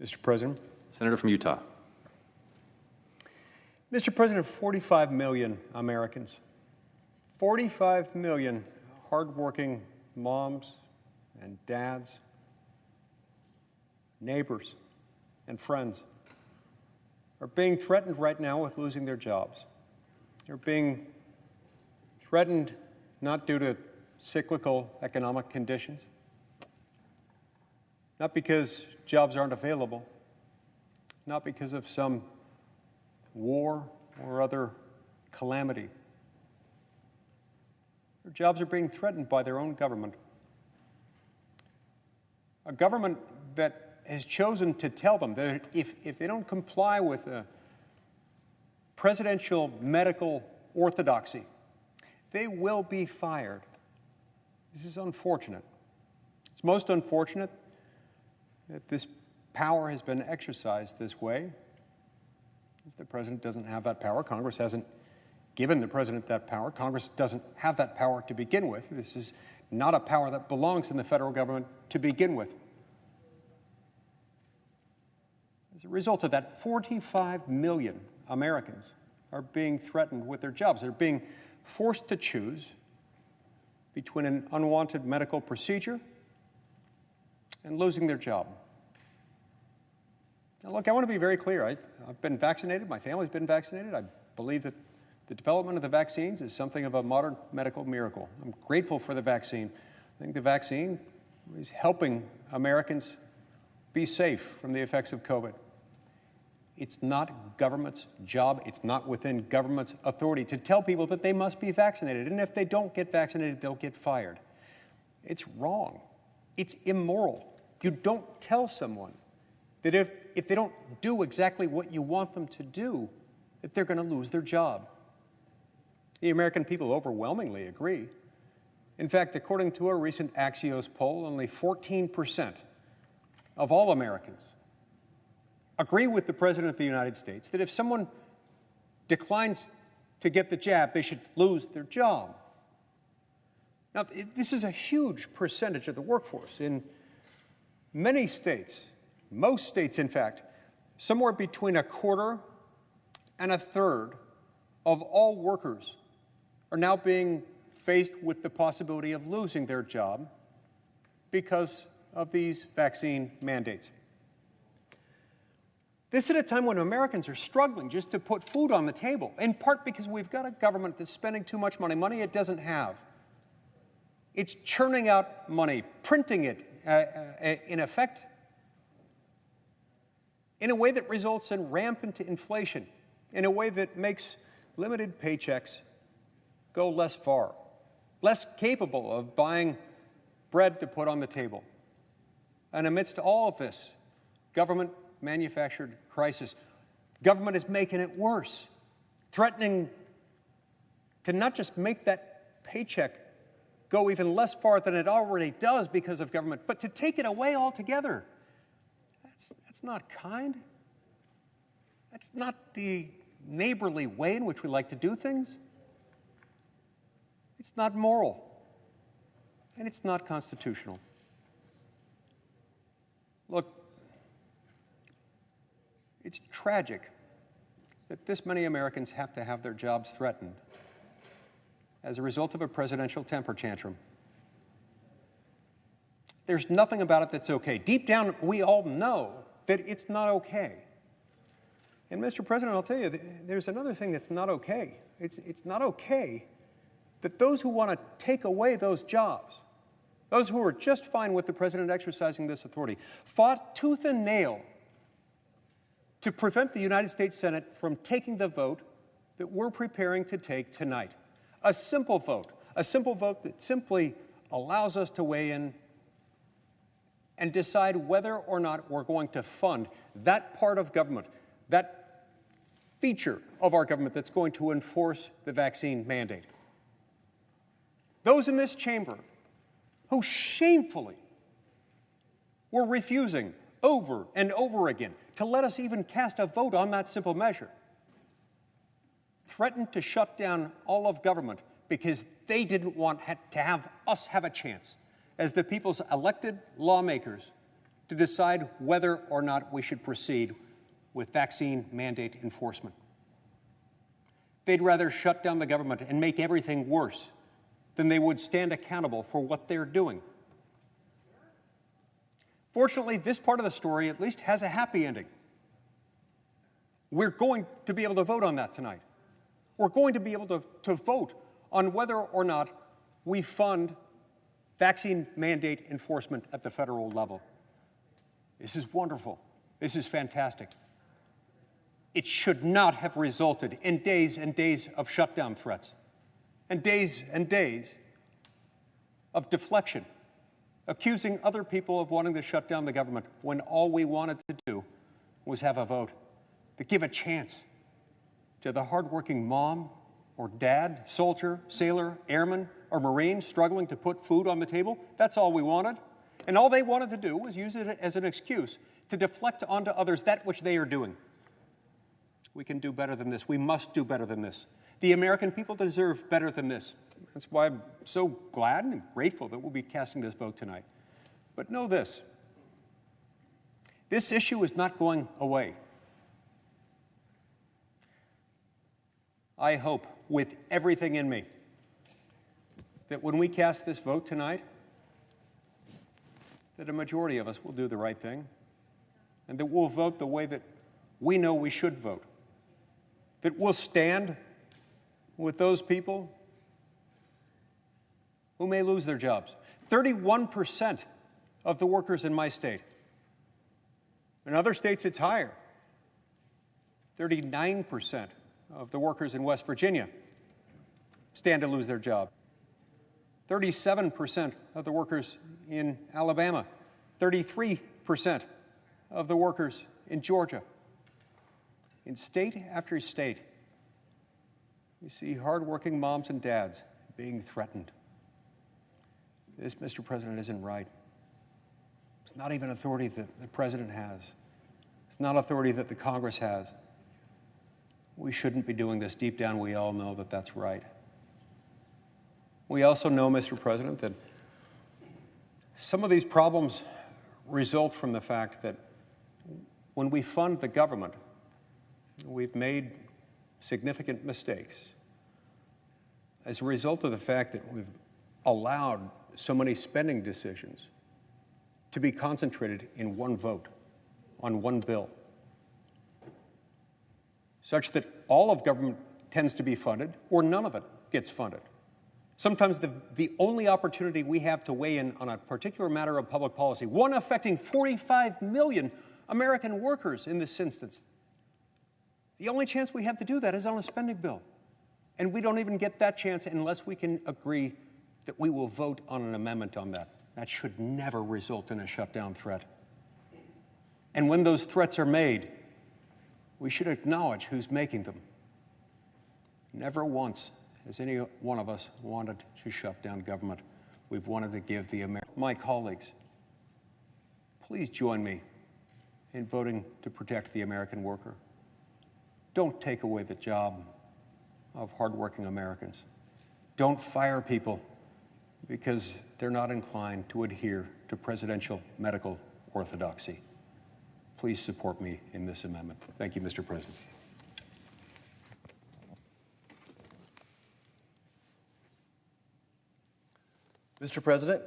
Mr. President. Senator from Utah. Mr. President, 45 million Americans, 45 million hardworking moms and dads, neighbors and friends are being threatened right now with losing their jobs. They're being threatened not due to cyclical economic conditions, not because jobs aren't available, not because of some war or other calamity. Their jobs are being threatened by their own government. A government that has chosen to tell them that if they don't comply with a presidential medical orthodoxy, they will be fired. This is unfortunate. It's most unfortunate that this power has been exercised this way. The president doesn't have that power. Congress hasn't given the president that power. Congress doesn't have that power to begin with. This is not a power that belongs in the federal government to begin with. As a result of that, 45 million Americans are being threatened with their jobs. They're being forced to choose between an unwanted medical procedure and losing their job. Now, look, I want to be very clear. I've been vaccinated. My family's been vaccinated. I believe that the development of the vaccines is something of a modern medical miracle. I'm grateful for the vaccine. I think the vaccine is helping Americans be safe from the effects of COVID. It's not government's job. It's not within government's authority to tell people that they must be vaccinated. And if they don't get vaccinated, they'll get fired. It's wrong. It's immoral. You don't tell someone that if they don't do exactly what you want them to do, that they're going to lose their job. The American people overwhelmingly agree. In fact, according to a recent Axios poll, only 14% of all Americans agree with the President of the United States that if someone declines to get the jab, they should lose their job. Now, this is a huge percentage of the workforce. In many states, most states, in fact, somewhere between a quarter and a third of all workers are now being faced with the possibility of losing their job because of these vaccine mandates. This at a time when Americans are struggling just to put food on the table, in part because we've got a government that's spending too much money it doesn't have. It's churning out money, printing it, in effect, in a way that results in rampant inflation, in a way that makes limited paychecks go less far, less capable of buying bread to put on the table. And amidst all of this government-manufactured crisis, government is making it worse, threatening to not just make that paycheck go even less far than it already does because of government, but to take it away altogether. That's not kind. That's not the neighborly way in which we like to do things. It's not moral, and it's not constitutional. Look, it's tragic that this many Americans have to have their jobs threatened as a result of a presidential temper tantrum. There's nothing about it that's okay. Deep down, we all know that it's not okay. And Mr. President, I'll tell you, there's another thing that's not okay. It's not okay that those who want to take away those jobs, those who are just fine with the president exercising this authority, fought tooth and nail to prevent the United States Senate from taking the vote that we're preparing to take tonight. A simple vote that simply allows us to weigh in and decide whether or not we're going to fund that part of government, that feature of our government that's going to enforce the vaccine mandate. Those in this chamber who shamefully were refusing over and over again to let us even cast a vote on that simple measure threatened to shut down all of government because they didn't want to have us have a chance as the people's elected lawmakers to decide whether or not we should proceed with vaccine mandate enforcement. They'd rather shut down the government and make everything worse than they would stand accountable for what they're doing. Fortunately, this part of the story at least has a happy ending. We're going to be able to vote on that tonight. We're going to be able to vote on whether or not we fund vaccine mandate enforcement at the federal level. This is wonderful. This is fantastic. It should not have resulted in days and days of shutdown threats and days of deflection, accusing other people of wanting to shut down the government when all we wanted to do was have a vote, to give a chance to the hardworking mom or dad, soldier, sailor, airman, or Marine struggling to put food on the table. That's all we wanted. And all they wanted to do was use it as an excuse to deflect onto others that which they are doing. We can do better than this. We must do better than this. The American people deserve better than this. That's why I'm so glad and grateful that we'll be casting this vote tonight. But know this. This issue is not going away. I hope with everything in me that when we cast this vote tonight, that a majority of us will do the right thing and that we'll vote the way that we know we should vote, that we'll stand with those people who may lose their jobs. 31% of the workers in my state. In other states, it's higher. 39% of the workers in West Virginia stand to lose their job. 37% of the workers in Alabama. 33% of the workers in Georgia. In state after state, we see hardworking moms and dads being threatened. This, Mr. President, isn't right. It's not even authority that the President has. It's not authority that the Congress has. We shouldn't be doing this. Deep down, we all know that that's right. We also know, Mr. President, that some of these problems result from the fact that when we fund the government, we've made significant mistakes as a result of the fact that we've allowed so many spending decisions to be concentrated in one vote on one bill, such that all of government tends to be funded or none of it gets funded. Sometimes the only opportunity we have to weigh in on a particular matter of public policy, one affecting 45 million American workers in this instance, the only chance we have to do that is on a spending bill. And we don't even get that chance unless we can agree that we will vote on an amendment on that. That should never result in a shutdown threat. And when those threats are made, we should acknowledge who's making them. Never once has any one of us wanted to shut down government. We've wanted to give my colleagues, please join me in voting to protect the American worker. Don't take away the job of hardworking Americans. Don't fire people because they're not inclined to adhere to presidential medical orthodoxy. Please support me in this amendment. Thank you, Mr. President. Mr. President,